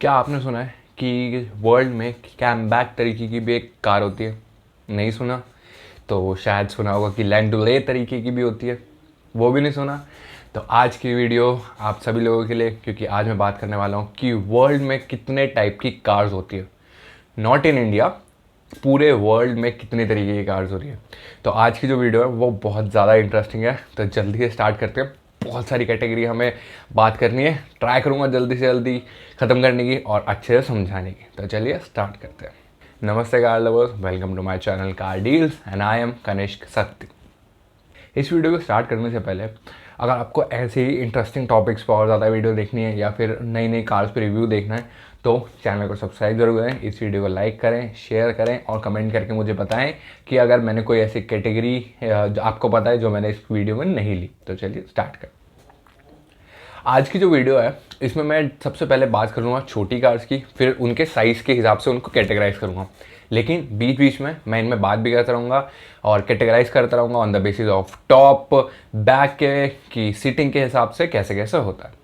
क्या आपने सुना है कि वर्ल्ड में कैमबैक तरीके की भी एक कार होती है? नहीं सुना? तो शायद सुना होगा कि लैंडुले तरीके की भी होती है, वो भी नहीं सुना। तो आज की वीडियो आप सभी लोगों के लिए, क्योंकि आज मैं बात करने वाला हूँ कि वर्ल्ड में कितने टाइप की कार्स होती है। नॉट इन इंडिया, पूरे वर्ल्ड में कितनी तरीके की कार्स हो रही है। तो आज की जो वीडियो है वो बहुत ज़्यादा इंटरेस्टिंग है, तो जल्दी से स्टार्ट करते हैं। बहुत सारी कैटेगरी हमें बात करनी है, ट्राई करूँगा जल्दी से जल्दी ख़त्म करने की और अच्छे से समझाने की। तो चलिए स्टार्ट करते हैं। नमस्ते car lovers, welcome to my channel car deals and I am Kanishk Satti. इस वीडियो को स्टार्ट करने से पहले अगर आपको ऐसे ही इंटरेस्टिंग टॉपिक्स पर और ज़्यादा वीडियो देखनी है या फिर नई नई कार्स पे रिव्यू देखना है तो चैनल को सब्सक्राइब जरूर करें, इस वीडियो को लाइक करें, शेयर करें और कमेंट करके मुझे बताएं कि अगर मैंने कोई ऐसी कैटेगरी आपको पता है जो मैंने इस वीडियो में नहीं ली। तो चलिए स्टार्ट करें। आज की जो वीडियो है इसमें मैं सबसे पहले बात करूँगा छोटी कार्स की, फिर उनके साइज़ के हिसाब से उनको कैटेगराइज करूँगा, लेकिन बीच बीच में मैं इनमें बात भी करता रहूँगा और कैटेगराइज करता रहूँगा on the basis of top back के की सीटिंग के हिसाब से कैसे कैसे होता है।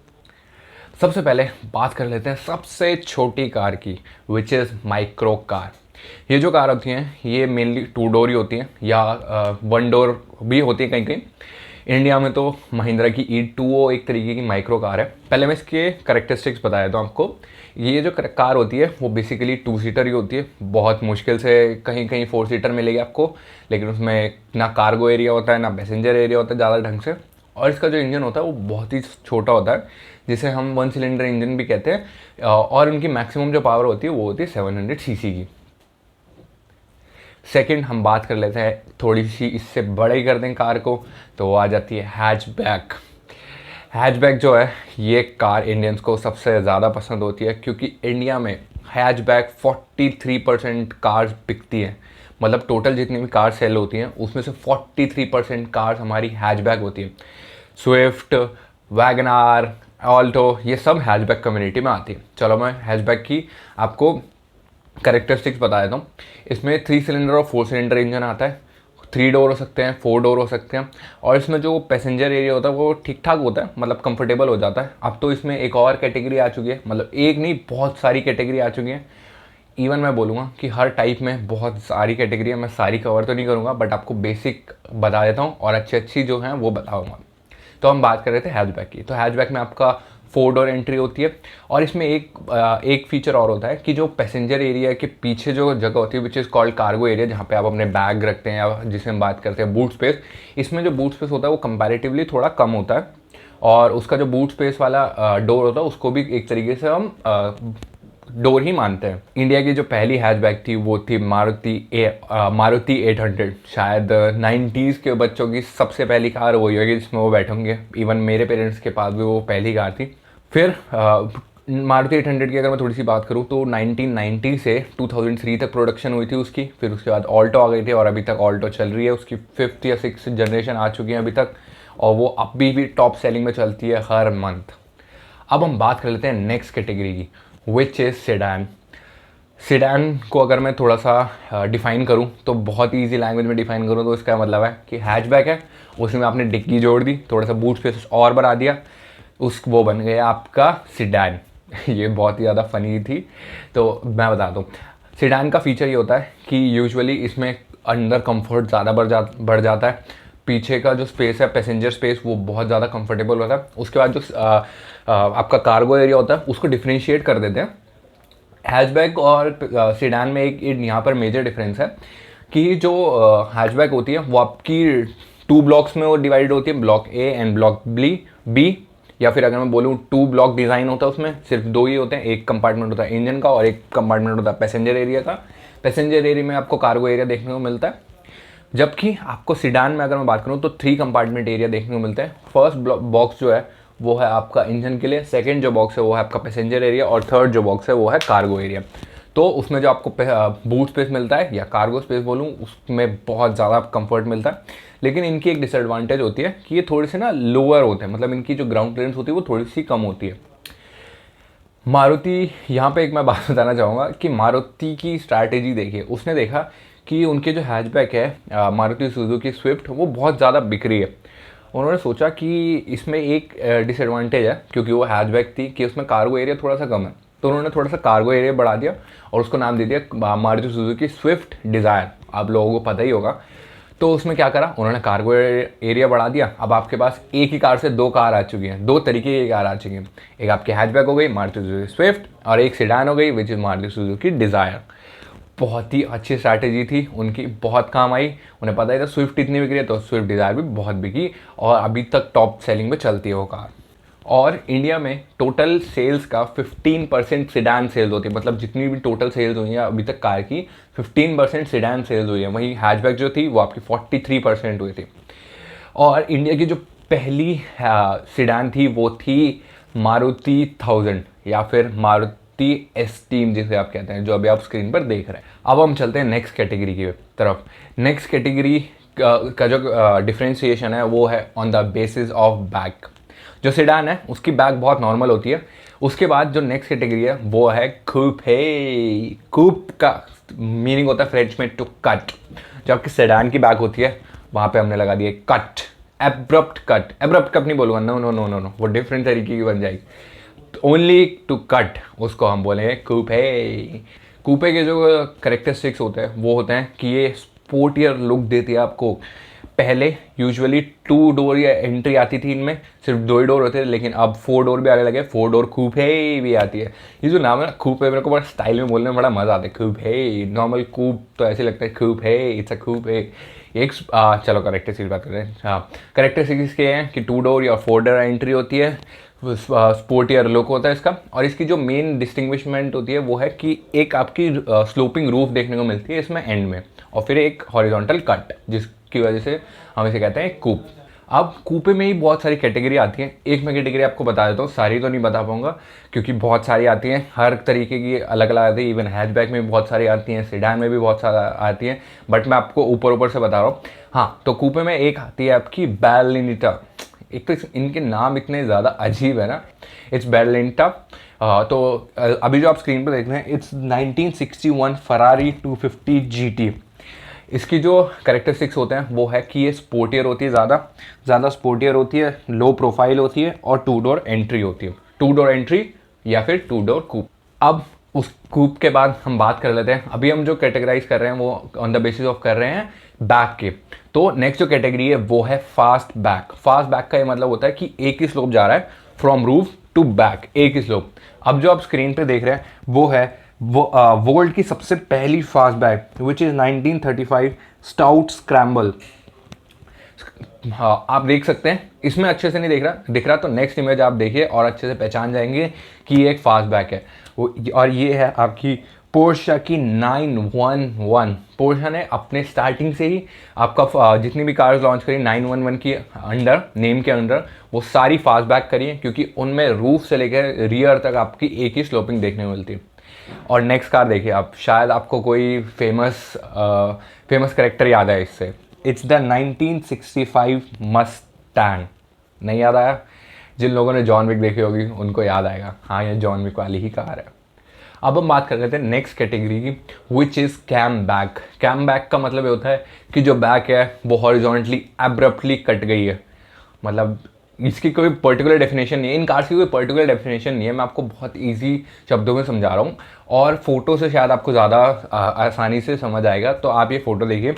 सबसे पहले बात कर लेते हैं सबसे छोटी कार की, विच इज़ माइक्रो कार। ये जो कार होती हैं ये मेनली 2 डोर ही होती हैं या 1 डोर भी होती है कहीं कहीं। इंडिया में तो महिंद्रा की E2O एक तरीके की माइक्रो कार है। पहले मैं इसके करेक्टरिस्टिक्स बता देता हूँ आपको। ये जो कार होती है वो बेसिकली 2 सीटर ही होती है। बहुत मुश्किल से कहीं कहीं 4 सीटर मिलेगी आपको, लेकिन उसमें ना कार्गो एरिया होता है ना पैसेंजर एरिया होता है ज़्यादा ढंग से। और इसका जो इंजन होता है वो बहुत ही छोटा होता है, जिसे हम 1 सिलेंडर इंजन भी कहते हैं। और उनकी मैक्सिमम जो पावर होती है वो होती है 700 सीसी की। सेकंड हम बात कर लेते हैं थोड़ी सी इससे बड़े ही कर दें कार को, तो वो आ जाती है हैचबैक। हैचबैक जो है ये कार इंडियंस को सबसे ज़्यादा पसंद होती है, क्योंकि इंडिया में हैचबैक 43% कार्स बिकती है। मतलब टोटल जितनी भी कार सेल होती हैं उसमें से 43% कार्स हमारी हैचबैक होती है। स्विफ्ट, वैगनार, ऑल्टो, ये सब हैचबैक कम्युनिटी में आती है। चलो मैं हैचबैक की आपको करेक्टरिस्टिक्स बता देता हूँ। इसमें 3 सिलेंडर और 4 सिलेंडर इंजन आता है। 3 डोर हो सकते हैं, 4 डोर हो सकते हैं। और इसमें जो पैसेंजर एरिया होता है वो ठीक ठाक होता है, मतलब कंफर्टेबल हो जाता है। अब तो इसमें एक और कैटेगरी आ चुकी है, मतलब एक नहीं बहुत सारी कैटेगरी आ चुकी है। इवन मैं बोलूँगा कि हर टाइप में बहुत सारी कैटेगरी है। मैं सारी कवर तो नहीं करूँगा, बट आपको बेसिक बता देता हूँ और अच्छी अच्छी जो हैं वो बताऊँगा। तो हम बात कर रहे थे हैचबैक की। तो हैचबैक में आपका 4 डोर एंट्री होती है। और इसमें एक फीचर और होता है कि जो पैसेंजर एरिया के पीछे जो जगह होती है which is called cargo area, जहाँ पे आप अपने बैग रखते हैं या जिसे हम बात करते हैं बूट स्पेस, इसमें जो बूट स्पेस होता है वो कंपैरेटिवली थोड़ा कम होता है। और उसका जो बूट स्पेस वाला डोर होता है उसको भी एक तरीके से हम डोर ही मानते हैं। इंडिया की जो पहली हैचबैक थी वो थी मारुति 800। शायद 90s के बच्चों की सबसे पहली कार वही होगी जिसमें वो बैठेंगे। इवन मेरे पेरेंट्स के पास भी वो पहली कार थी। फिर मारुति 800 की अगर मैं थोड़ी सी बात करूँ तो 1990 से 2003 तक प्रोडक्शन हुई थी उसकी। फिर उसके बाद ऑल्टो आ गई थी और अभी तक ऑल्टो चल रही है। उसकी 5th या 6th जनरेशन आ चुकी है अभी तक, और वो अभी भी टॉप सेलिंग में चलती है हर मंथ। अब हम बात कर लेते हैं नेक्स्ट कैटेगरी की, विच इज़ सेडान। सेडान को अगर मैं थोड़ा सा डिफ़ाइन करूं तो बहुत ईजी लैंग्वेज में डिफ़ाइन करूं तो इसका मतलब है कि हैचबैक है, उसमें आपने डिक्की जोड़ दी, थोड़ा सा बूट स्पेस और बढ़ा दिया, वो बन गया आपका सेडान। ये बहुत ही ज़्यादा फनी थी, तो मैं बता दूँ। सेडान का फीचर ये होता है कि यूजुअली इसमें अंदर कंफर्ट ज़्यादा बढ़ जाता है। पीछे का जो स्पेस है पैसेंजर स्पेस वो बहुत ज़्यादा कंफर्टेबल होता है। उसके बाद जो आपका कार्गो एरिया होता है उसको डिफ्रेंशिएट कर देते हैं। हैचबैक और सेडान में एक यहाँ पर मेजर डिफरेंस है कि जो हैचबैक होती है वो आपकी 2 ब्लॉक्स में वो डिवाइड होती है, block A and block B. या फिर अगर मैं बोलूँ 2 ब्लॉक डिज़ाइन होता है, उसमें सिर्फ 2 ही होते हैं। एक कंपार्टमेंट होता है इंजन का और एक कंपार्टमेंट होता है पैसेंजर एरिया का। पैसेंजर एरिया में आपको कार्गो एरिया देखने को मिलता है, जबकि आपको सेडान में अगर मैं बात करूँ तो 3 कंपार्टमेंट एरिया देखने को मिलता है। फर्स्ट बॉक्स जो है वो है आपका इंजन के लिए, सेकंड जो बॉक्स है वो है आपका पैसेंजर एरिया, और थर्ड जो बॉक्स है वो है कार्गो एरिया। तो उसमें जो आपको बूट स्पेस मिलता है या कार्गो स्पेस बोलूँ, उसमें बहुत ज़्यादा कंफर्ट मिलता है। लेकिन इनकी एक डिसएडवांटेज होती है कि ये थोड़े से ना लोअर होते हैं, मतलब इनकी जो ग्राउंड क्लियरेंस होती है वो थोड़ी सी कम होती है। मारुति, यहाँ पे एक मैं बात बताना चाहूँगा कि मारुति की स्ट्रैटेजी देखिए। उसने देखा कि उनके जो हैचबैक है मारुति सुजुकी स्विफ्ट वो बहुत ज़्यादा बिक रही है। उन्होंने सोचा कि इसमें एक डिसएडवांटेज है, क्योंकि वो हैचबैक थी, कि उसमें कार्गो एरिया थोड़ा सा कम है। तो उन्होंने थोड़ा सा कार्गो एरिया बढ़ा दिया और उसको नाम दे दिया मारुति सुजुकी स्विफ्ट डिज़ायर। आप लोगों को पता ही होगा। तो उसमें क्या करा उन्होंने, कार्गो एरिया बढ़ा दिया। अब आपके पास एक ही कार से दो कार आ चुकी हैं, दो तरीके की कार आ चुकी हैं। एक आपकी हैचबैक हो गई मारुति सुजुकी स्विफ्ट, और एक सेडान हो गई which is Maruti Suzuki desire. बहुत ही अच्छी स्ट्रैटेजी थी उनकी, बहुत काम आई। उन्हें पता ही था स्विफ्ट इतनी बिक रही है तो स्विफ्ट डिज़ायर भी बहुत बिकी, और अभी तक टॉप सेलिंग में चलती है वो कार। और इंडिया में टोटल सेल्स का 15% सिडान सेल्स होती है, मतलब जितनी भी टोटल सेल्स हुई हैं अभी तक कार की 15% सिडान सेल्स हुई है। वहीं हैचबैक जो थी वो आपकी 43% हुई थी। और इंडिया की जो पहली सिडान थी वो थी मारुति 1000 या फिर मारुति एस्टीम जिसे आप कहते हैं, जो अभी आप स्क्रीन पर देख रहे हैं। अब हम चलते हैं नेक्स्ट कैटेगरी की तरफ। नेक्स्ट कैटेगरी का जो डिफ्रेंशिएशन है वो है on the basis of back. जो सेडान है उसकी बैक बहुत नॉर्मल होती है। उसके बाद जो नेक्स्ट कैटेगरी है वो है कूपे। कूप का मीनिंग होता है फ्रेंच में टू कट। जो आपकी सेडान की बैक होती है वहाँ पे हमने लगा दिए cut, abrupt cut. Abrupt cut नहीं बोलूँगा, no no no no no, वो डिफरेंट तरीके की बन जाएगी। ओनली टू कट उसको हम बोलेंगे कूपे। कूपे के जो करेक्टरिस्टिक्स होते हैं वो होते हैं कि ये स्पोर्टियर लुक देती है आपको। पहले यूजुअली 2 डोर या एंट्री आती थी, इनमें सिर्फ 2 ही डोर होते थे, लेकिन अब 4 डोर भी आने लगे। 4 डोर कूपे भी आती है। ये जो नाम है ना कूपे, मेरे को बड़ा स्टाइल में बोलने में बड़ा मज़ा आता है। कूपे, नॉर्मल कूप तो ऐसे लगता है, कूपे इट्स अ कूपे। एक चलो करेक्टरिस्टिक्स की बात करें। हाँ, करेक्टरिस्टिक्स के हैं कि 2 डोर या 4 डोर एंट्री होती है, स्पोर्टियर लुक होता है इसका। और इसकी जो मेन डिस्टिंग्विशमेंट होती है वो है कि एक आपकी स्लोपिंग रूफ देखने को मिलती है इसमें एंड में, और फिर एक हॉरिजॉन्टल कट जिसकी वजह से हम इसे कहते हैं कूप। अब कूपे में ही बहुत सारी कैटेगरी आती हैं। एक मैं कैटेगरी आपको बता देता हूँ, सारी तो नहीं बता पाऊंगा क्योंकि बहुत सारी आती हैं, हर तरीके की अलग अलग आती है। इवन हैचबैक में भी बहुत सारी आती हैं, सेडान में भी बहुत सारी आती हैं, बट मैं आपको ऊपर ऊपर से बता रहा हूँ। हाँ, तो कूपे में एक आती है आपकी बैलिनिटा। एक तो इनके नाम इतने ज़्यादा अजीब है ना, इट्स बैलिनिटा। तो अभी जो आप स्क्रीन पर देख रहे हैं इट्स 1961 फरारी 250 GT। इसकी जो करेक्टरिस्टिक्स होते हैं वो है कि ये स्पोर्टियर होती है, ज़्यादा स्पोर्टियर होती है, लो प्रोफाइल होती है, और 2 डोर एंट्री होती है। 2 डोर एंट्री या फिर 2 डोर कूप। अब उस कूप के बाद हम बात कर लेते हैं, अभी हम जो कैटेगराइज कर रहे हैं वो ऑन द बेसिस ऑफ कर रहे हैं बैक के। तो नेक्स्ट जो कैटेगरी है वो है फास्ट बैक। फास्ट बैक का ये मतलब होता है कि एक ही स्लोप जा रहा है फ्रॉम रूफ टू बैक, एक ही स्लोप। अब जो आप स्क्रीन पे देख रहे हैं वो है वर्ल्ड की सबसे पहली fast back which is 1935 stout scramble. हाँ, आप देख सकते हैं, इसमें अच्छे से नहीं दिख रहा तो नेक्स्ट इमेज आप देखिए और अच्छे से पहचान जाएंगे कि ये एक फास्ट बैक है। और ये है आपकी पोर्शा की 911। पोर्शा ने अपने स्टार्टिंग से ही आपका जितनी भी कार्स लॉन्च करी 911 की अंडर, नेम के अंडर, वो सारी फास्ट बैक करी है क्योंकि उनमें रूफ से लेकर रियर तक आपकी एक ही स्लोपिंग देखने को मिलती है। और नेक्स्ट कार देखिए आप, शायद आपको कोई फेमस करेक्टर याद है इससे। It's the 1965 Mustang. नहीं याद आया? जिन लोगों ने जॉन विक देखी होगी उनको याद आएगा, हाँ ये जॉन विक वाली ही कार है। अब हम बात कर लेते हैं नेक्स्ट कैटेगरी की which is came back. Came back का मतलब ये होता है कि जो बैक है वो हॉरिजॉन्टली एब्रप्टली कट गई है। मतलब इसकी कोई पर्टिकुलर डेफिनेशन नहीं है, इन कार्स की कोई पर्टिकुलर डेफिनेशन नहीं है। मैं आपको बहुत इजी शब्दों में समझा रहा हूँ और फोटो से शायद आपको ज़्यादा आसानी से समझ आएगा। तो आप ये फ़ोटो देखिए,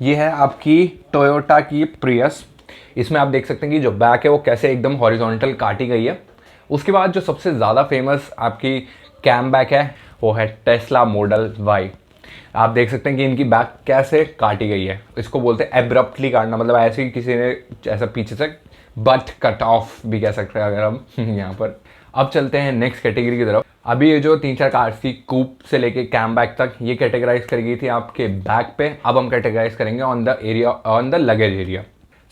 ये है आपकी टोयोटा की प्रियस। इसमें आप देख सकते हैं कि जो बैक है वो कैसे एकदम हॉरिजॉन्टल काटी गई है। उसके बाद जो सबसे ज़्यादा फेमस आपकी कैम बैक है वो है टेस्ला मॉडल वाई। आप देख सकते हैं कि इनकी बैक कैसे काटी गई है। इसको बोलते हैं एब्रप्टली काटना, मतलब ऐसे ही किसी ने ऐसा पीछे से बट कट ऑफ भी कह सकते हैं अगर हम यहाँ पर। अब चलते हैं नेक्स्ट कैटेगरी की तरफ। अभी ये जो 3-4 कार्स थी कूप से लेके कैम बैक तक, ये कैटेगराइज कर गई थी आपके बैक पे। अब हम कैटेगराइज करेंगे ऑन द लगेज एरिया।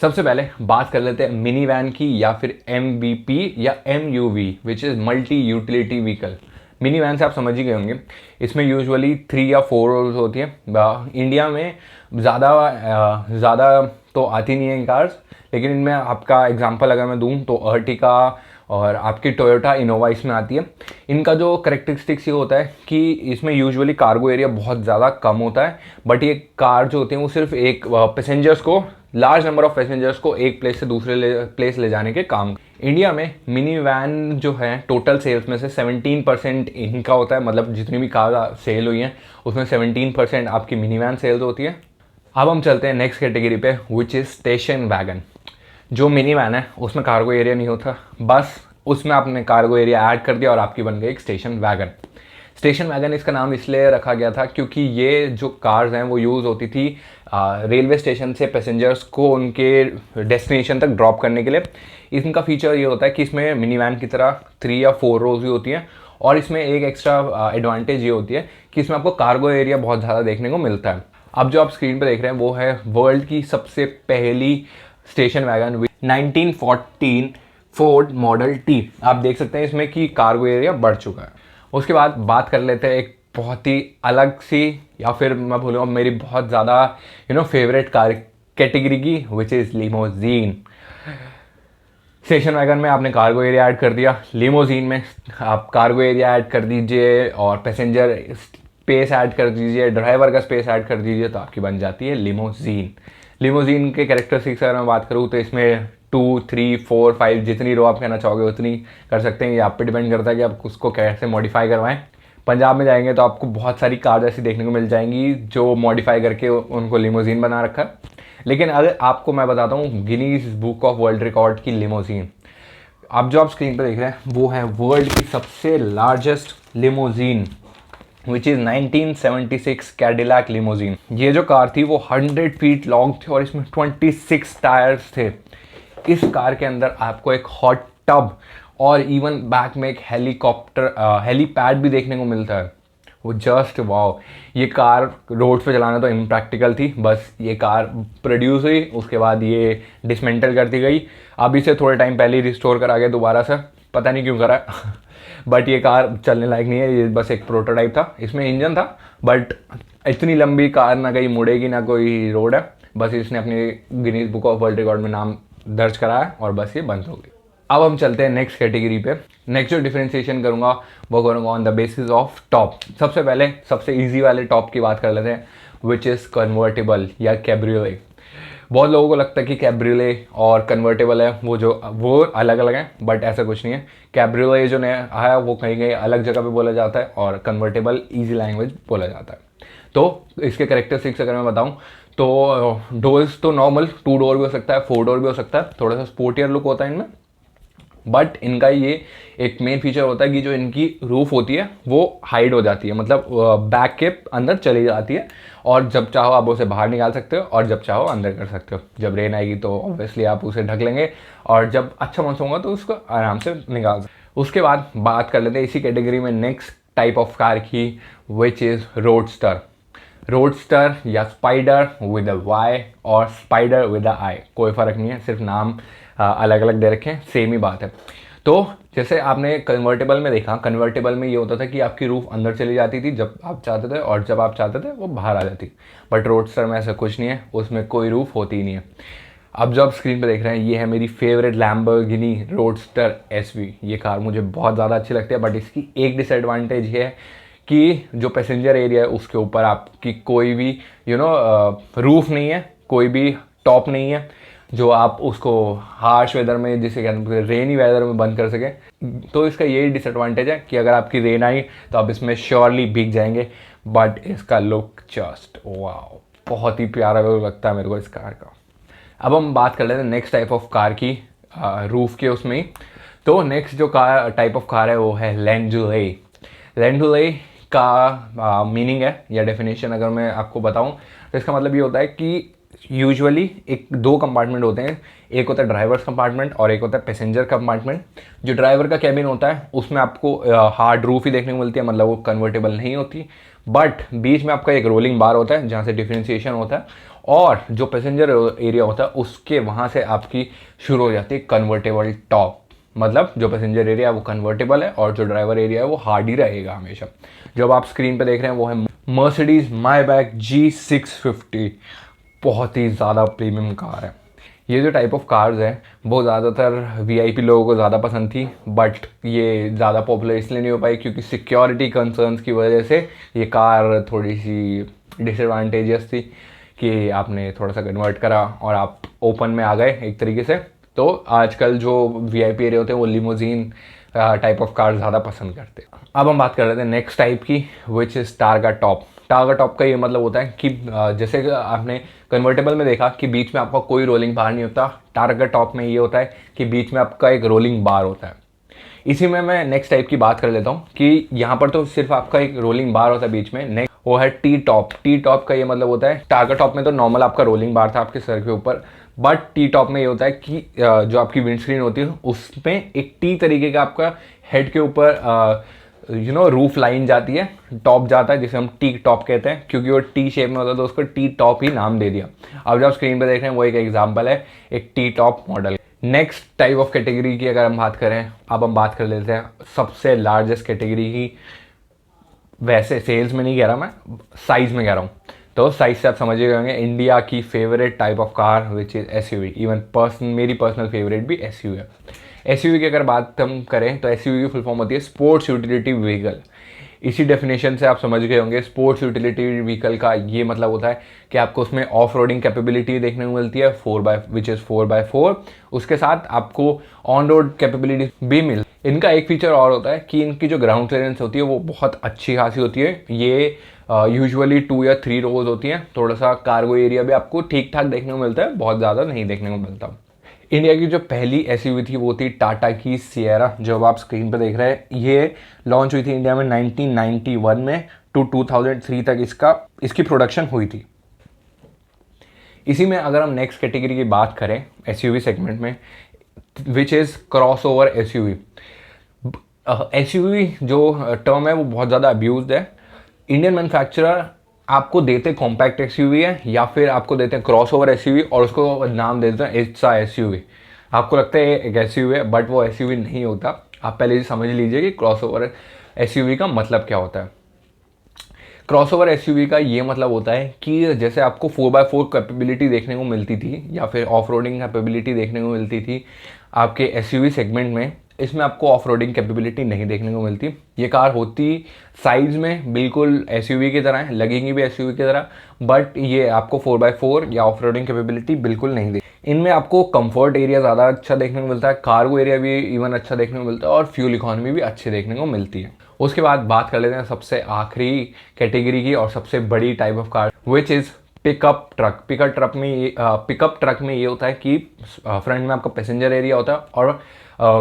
सबसे पहले बात कर लेते हैं मिनी वैन की या फिर MVP या MUV which is multi utility vehicle. Mini van से आप समझ ही गए होंगे, इसमें यूजुअली 3 या 4 रोल्स होती है। इंडिया में ज़्यादा तो आती नहीं है कार्स, लेकिन इनमें आपका एग्जांपल अगर मैं दूं तो अर्टिका और आपकी टोयोटा इनोवा इसमें आती है। इनका जो करेक्टरिस्टिक्स ये होता है कि इसमें यूजुअली कार्गो एरिया बहुत ज़्यादा कम होता है, बट ये कार जो होती हैं वो सिर्फ एक पैसेंजर्स को लार्ज नंबर ऑफ पैसेंजर्स को एक प्लेस से दूसरे प्लेस ले जाने के काम। इंडिया में मिनी वैन जो है टोटल सेल्स में से 17% इनका होता है, मतलब जितनी भी कार सेल हुई हैं उसमें 17% आपकी मिनी वैन सेल्स होती है। अब हम चलते हैं नेक्स्ट कैटेगरी पे, विच इज़ स्टेशन वैगन। जो मिनी वैन है उसमें कार्गो एरिया नहीं होता, बस उसमें आपने कार्गो एरिया ऐड कर दिया और आपकी बन गई एक स्टेशन वैगन। स्टेशन वैगन इसका नाम इसलिए रखा गया था क्योंकि ये जो कार्स हैं वो यूज़ होती थी रेलवे स्टेशन से पैसेंजर्स को उनके डेस्टिनेशन तक ड्रॉप करने के लिए। इनका फीचर ये होता है कि इसमें मिनी वैन की तरह 3 या 4 रोज भी होती हैं, और इसमें एक एक्स्ट्रा एडवांटेज ये होती है कि इसमें आपको कार्गो एरिया बहुत ज़्यादा देखने को मिलता है। अब जो आप स्क्रीन पर देख रहे हैं वो है वर्ल्ड की सबसे पहली station wagon 1914 Ford model T. आप देख सकते हैं इसमें कि कार्गो एरिया बढ़ चुका है। उसके बाद बात कर लेते हैं एक बहुत ही अलग सी, या फिर मैं बोलूँगा मेरी बहुत ज़्यादा फेवरेट कार कैटेगरी की, which is limousine. Station wagon में आपने कार्गो एरिया ऐड कर दिया, लिमोजीन में आप कार्गो एरिया ऐड कर दीजिए और पैसेंजर स्पेस ऐड कर दीजिए, ड्राइवर का स्पेस ऐड कर दीजिए, तो आपकी बन जाती है लिमोजीन। लिमोजीन के कैरेक्टरिस्टिक्स अगर मैं बात करूँ तो इसमें 2, 3, 4, 5 जितनी रो आप कहना चाहोगे उतनी कर सकते हैं। ये आप पे डिपेंड करता है कि आप उसको कैसे मॉडिफाई करवाएं। पंजाब में जाएंगे तो आपको बहुत सारी कार ऐसी देखने को मिल जाएंगी जो मॉडिफाई करके उनको लिमोजीन बना रखा है। लेकिन अगर आपको मैं बताता हूँ Guinness book of world record की लिमोजीन, आप जो आप स्क्रीन पर देख रहे हैं वो है वर्ल्ड की सबसे largest limousine, which is 1976 Cadillac limousine. ये जो कार थी वो 100 फीट लॉन्ग थी और इसमें 26 टायर्स थे। इस कार के अंदर आपको एक हॉट टब और इवन बैक में एक हेलीपैड भी देखने को मिलता है। वो जस्ट वाओ। ये कार रोड पे चलाना तो इम्प्रैक्टिकल थी, बस ये कार प्रोड्यूस हुई, उसके बाद ये डिसमेंटल कर दी गई। अब इसे थोड़े टाइम पहले ही रिस्टोर करा गया दोबारा से, पता नहीं क्यों करा बट ये कार चलने लायक नहीं है, ये बस एक प्रोटोटाइप था। इसमें इंजन था, बट इतनी लंबी कार ना कहीं मुड़ेगी ना कोई रोड है, बस इसने अपनी Guinness book of world record में नाम दर्ज कराया और बस ये बंद हो गई। अब हम चलते हैं नेक्स्ट कैटेगरी पे। नेक्स्ट जो डिफरेंशिएशन करूंगा वो करूंगा on the basis of top. सबसे पहले सबसे इजी वाले टॉप की बात कर लेते हैं, विच इज़ कन्वर्टेबल या कैब्रियोले। बहुत लोगों को लगता है कि कैब्रियोले और कन्वर्टेबल है वो अलग अलग हैं, बट ऐसा कुछ नहीं है। कैब्रियोले जो नया आया वो कहीं कहीं अलग जगह पे बोला जाता है और कन्वर्टेबल ईजी लैंग्वेज बोला जाता है। तो इसके कैरेक्टरिस्टिक्स अगर मैं बताऊं तो डोर्स तो नॉर्मल 2 डोर भी हो सकता है, 4 डोर भी हो सकता है, थोड़ा सा स्पोर्टियर लुक होता है इनमें। बट इनका ये एक मेन फीचर होता है कि जो इनकी रूफ होती है वो हाइड हो जाती है, मतलब बैक के अंदर चली जाती है, और जब चाहो आप उसे बाहर निकाल सकते हो और जब चाहो अंदर कर सकते हो। जब रेन आएगी तो ऑब्वियसली आप उसे ढक लेंगे, और जब अच्छा मौसम होगा तो उसको आराम से निकाल सकते। उसके बाद बात कर लेते हैं इसी कैटेगरी में नेक्स्ट टाइप ऑफ कार की, विच इज़ रोडस्टर। रोडस्टर या स्पाइडर विद अ वाई और स्पाइडर विद अ आई, कोई फ़र्क नहीं है, सिर्फ नाम अलग अलग दे रखे हैं, सेम ही बात है। तो जैसे आपने कन्वर्टेबल में देखा, कन्वर्टेबल में ये होता था कि आपकी रूफ अंदर चली जाती थी जब आप चाहते थे, और जब आप चाहते थे वो बाहर आ जाती। बट रोडस्टर में ऐसा कुछ नहीं है, उसमें कोई रूफ होती ही नहीं है। अब जो आप स्क्रीन पे देख रहे हैं ये है मेरी फेवरेट लैम्बोर्गिनी रोडस्टर SV। ये कार मुझे बहुत ज़्यादा अच्छी लगती है, बट इसकी एक डिसएडवांटेज ये है कि जो पैसेंजर एरिया है उसके ऊपर आपकी कोई भी रूफ नहीं है, कोई भी टॉप नहीं है जो आप उसको हार्श वेदर में, जिसे कहते हैं रेनी वेदर में बंद कर सकें। तो इसका यही डिसएडवांटेज है कि अगर आपकी रेन आई तो आप इसमें श्योरली भीग जाएंगे। बट इसका लुक जस्ट वाओ, बहुत ही प्यारा लुक लगता है मेरे को इस कार का। अब हम बात कर लेते हैं नेक्स्ट टाइप ऑफ कार की, रूफ के उसमें ही। तो नेक्स्ट जो कार टाइप ऑफ कार है वो है लैंडुले। लैंडुले का मीनिंग है या डेफिनेशन अगर मैं आपको बताऊं तो इसका मतलब ये होता है कि यूजुअली 2 कंपार्टमेंट होते हैं, एक होता है ड्राइवर्स कंपार्टमेंट और एक होता है पैसेंजर कंपार्टमेंट। जो ड्राइवर का कैबिन होता है उसमें आपको हार्ड रूफ ही देखने को मिलती है, मतलब वो कन्वर्टेबल नहीं होती। बट बीच में आपका एक रोलिंग बार होता है जहाँ से डिफरेंशिएशन होता है, और जो पैसेंजर एरिया होता है उसके वहाँ से आपकी शुरू हो जाती है कन्वर्टेबल टॉप। मतलब जो पैसेंजर एरिया है वो कन्वर्टेबल है और जो ड्राइवर एरिया है वो हार्ड ही रहेगा हमेशा। जो आप स्क्रीन पे देख रहे हैं वो है मर्सिडीज मायबैक G650। बहुत ही ज़्यादा प्रीमियम कार है। ये जो टाइप ऑफ कार्स हैं वो ज़्यादातर VIP लोगों को ज़्यादा पसंद थी, बट ये ज़्यादा पॉपुलर इसलिए नहीं हो पाई क्योंकि सिक्योरिटी कंसर्न्स की वजह से ये कार थोड़ी सी डिसएडवांटेजियस थी। कि आपने थोड़ा सा कन्वर्ट करा और आप ओपन में आ गए एक तरीके से। तो आजकल जो वीआईपी एरिया होते हैं वो लिमोजीन टाइप ऑफ कार ज़्यादा पसंद करते हैं। अब हम बात कर रहे थे नेक्स्ट टाइप की, विच इज़ टारगा टॉप। टारगा टॉप का ये मतलब होता है कि जैसे कि आपने कन्वर्टेबल में देखा कि बीच में आपका कोई रोलिंग बार नहीं होता, टारगा टॉप में ये होता है कि बीच में आपका एक रोलिंग बार होता है। इसी में मैं नेक्स्ट टाइप की बात कर लेता हूँ कि यहाँ पर तो सिर्फ आपका एक रोलिंग बार होता है बीच में, नेक्स्ट वो है टी टॉप। टी टॉप का ये मतलब होता है, टारगा टॉप में तो नॉर्मल आपका रोलिंग बार था आपके सर के ऊपर, बट टी टॉप में ये होता है कि जो आपकी विंडस्क्रीन होती है उसमें एक टी तरीके का आपका हेड के ऊपर रूफ लाइन जाती है, टॉप जाता है, जिसे हम टी टॉप कहते हैं, क्योंकि वो टी शेप में होता है तो उसको टी टॉप ही नाम दे दिया। अब जो आप स्क्रीन पे देख रहे हैं वो एक एग्जांपल है एक T top model. Next type of category की अगर हम बात करें, अब हम बात कर लेते हैं सबसे लार्जेस्ट कैटेगरी की। वैसे सेल्स में नहीं कह रहा मैं, साइज में कह रहा हूँ। तो साइज से आप समझ गए होंगे, इंडिया की favourite type of car which is SUV. Even मेरी पर्सनल फेवरेट भी एसयूवी है। एसयूवी की अगर बात हम करें तो एसयूवी की फुल फॉर्म होती है स्पोर्ट्स यूटिलिटी व्हीकल। इसी डेफिनेशन से आप समझ गए होंगे स्पोर्ट्स यूटिलिटी व्हीकल का ये मतलब होता है कि आपको उसमें ऑफ रोडिंग कैपेबिलिटी देखने को मिलती है 4x4। उसके साथ आपको ऑन रोड कैपेबिलिटी भी मिल। इनका एक फीचर और होता है कि इनकी जो ग्राउंड क्लियरेंस होती है वो बहुत अच्छी खासी होती है। ये यूजुअली 2 या 3 रोज होती हैं। थोड़ा सा कार्गो एरिया भी आपको ठीक ठाक देखने को मिलता है, बहुत ज़्यादा नहीं देखने को मिलता। इंडिया की जो पहली एसयूवी थी वो थी टाटा की सिएरा, जो अब आप स्क्रीन पर देख रहे हैं। ये लॉन्च हुई थी इंडिया में 1991 में टू 2003 तक इसकी प्रोडक्शन हुई थी। इसी में अगर हम नेक्स्ट कैटेगरी की बात करें एसयूवी सेगमेंट में, which is cross over SUV. SUV जो टर्म है वो बहुत ज़्यादा अब्यूज्ड है। इंडियन मैन्युफैक्चरर आपको देते कॉम्पैक्ट एसयूवी है या फिर आपको देते हैं क्रॉस ओवर एसयूवी और उसको नाम देते हैं इट्स अ एसयूवी। आपको लगता है एक एसयूवी है, बट वो एसयूवी नहीं होता। आप पहले समझ लीजिए कि क्रॉस ओवर एसयूवी का मतलब क्या होता है। क्रॉस ओवर एसयूवी का ये मतलब होता है कि जैसे आपको 4x4 कैपेबिलिटी देखने को मिलती थी या फिर ऑफ रोडिंग कैपेबिलिटी देखने को मिलती थी आपके एसयूवी सेगमेंट में, इसमें आपको ऑफ रोडिंग कैपेबिलिटी नहीं देखने को मिलती। ये कार होती साइज़ में बिल्कुल एसयूवी की तरह है, लगेंगी भी एसयूवी की तरह, बट ये आपको 4x4 या ऑफ रोडिंग कैपेबिलिटी बिल्कुल नहीं देगी। इनमें आपको कंफर्ट एरिया ज़्यादा अच्छा देखने को मिलता है, कार्गो एरिया भी इवन अच्छा देखने को मिलता है और फ्यूल इकॉनमी भी अच्छी देखने को मिलती है। उसके बाद बात कर लेते हैं सबसे आखिरी कैटेगरी की और सबसे बड़ी type of car, which is pickup truck. Pickup truck में ये होता है कि फ्रंट में आपका पैसेंजर एरिया होता है और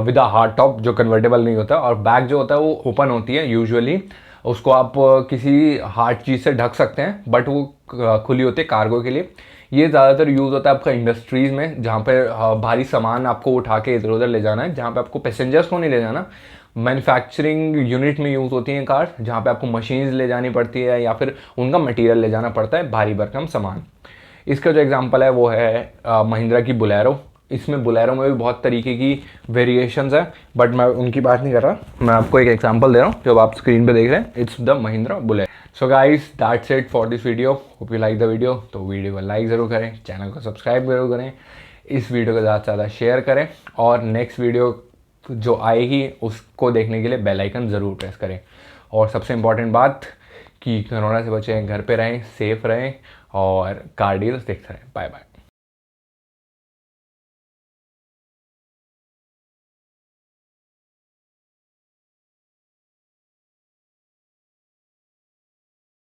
विद अ हार्ड टॉप जो कन्वर्टेबल नहीं होता, और बैक जो होता है वो ओपन होती है यूजुअली। उसको आप किसी हार्ड चीज़ से ढक सकते हैं, बट वो खुली होती है कार्गो के लिए। ये ज़्यादातर यूज़ होता है आपका इंडस्ट्रीज़ में, जहाँ पर भारी सामान आपको उठा के इधर उधर ले जाना है, जहाँ पे आपको पैसेंजर्स को नहीं ले जाना। मैन्युफैक्चरिंग यूनिट में यूज़ होती हैं कार, जहाँ पे आपको मशीन्स ले जानी पड़ती है या फिर उनका मटेरियल ले जाना पड़ता है, भारी भरकम सामान। इसका जो एग्जांपल है वो है महिंद्रा की बोलेरो। इसमें बोलेरो में भी बहुत तरीके की वेरिएशंस है, बट मैं उनकी बात नहीं कर रहा। मैं आपको एक एग्जांपल दे रहा हूँ जो आप स्क्रीन पे देख रहे हैं, it's the Mahindra Bolero. So guys that's it for this video, hope you like the video. तो वीडियो को लाइक ज़रूर करें, चैनल को सब्सक्राइब ज़रूर करें, इस वीडियो को ज़्यादा से ज़्यादा शेयर करें और नेक्स्ट वीडियो जो आएगी उसको देखने के लिए बेल आइकन ज़रूर प्रेस करें। और सबसे इम्पॉर्टेंट बात कि कोरोना से बचें, घर पे रहें, सेफ रहें और कार डील्स देखते रहें। Bye bye.